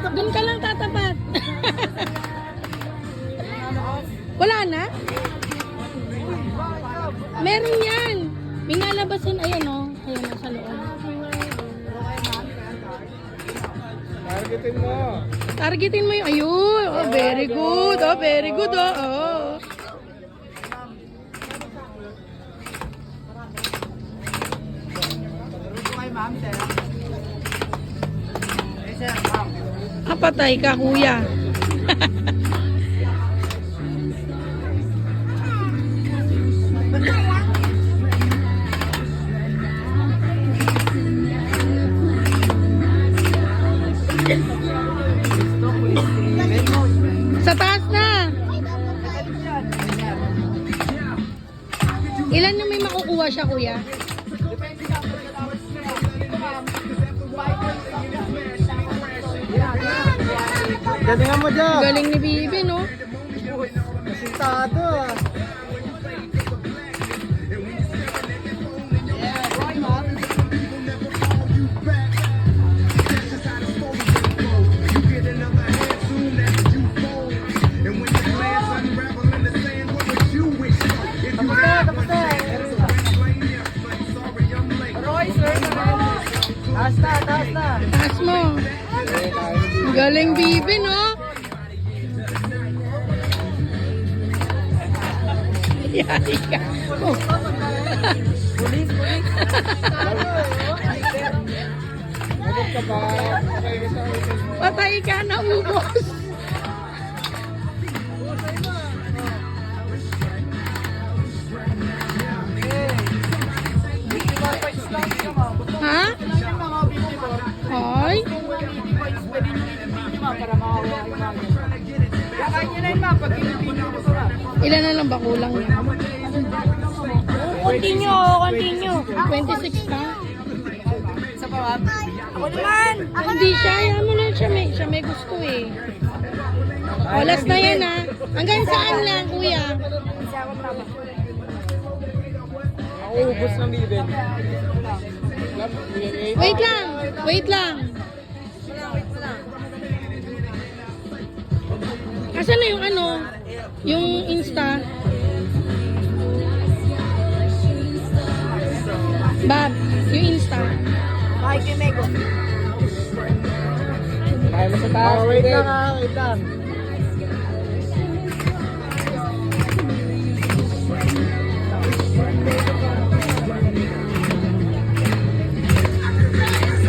Doon ka lang tatapat. Wala na? Meron yan. May nalabasin. Ayan o. Ayan o sa loob. Targetin mo. Targetin mo yung, ayun. Oh, very good. Oh, very good. Oh, oh. Patay ka, kuya. Sa taas na. Ilan yung may makukuha siya, kuya? Galingan mo dyan. Galing ni Bibi, no? Sintado ah. Taas na, taas na. Taas mo. Galing Bibi, no? Yari ka. Oh. Pulis, pulis. Magod ka ba? Patay ka na, ubos. Ha? Ay? Ilan na lang ba kulang niya? Continue. 26 ka? Isa pa, ma'am? Ako naman! Hindi siya, ayaw mo lang siya. Siya may gusto eh. O, last na yan ha. Hanggang saan lang, kuya? Nauubos ng bibig. Wait lang. Wait lang. Asan na yung ano? Yung Insta? Bab, yung Insta. Bakit yung Mego? Kaya mo sa taas. Wait lang ah, wait lang.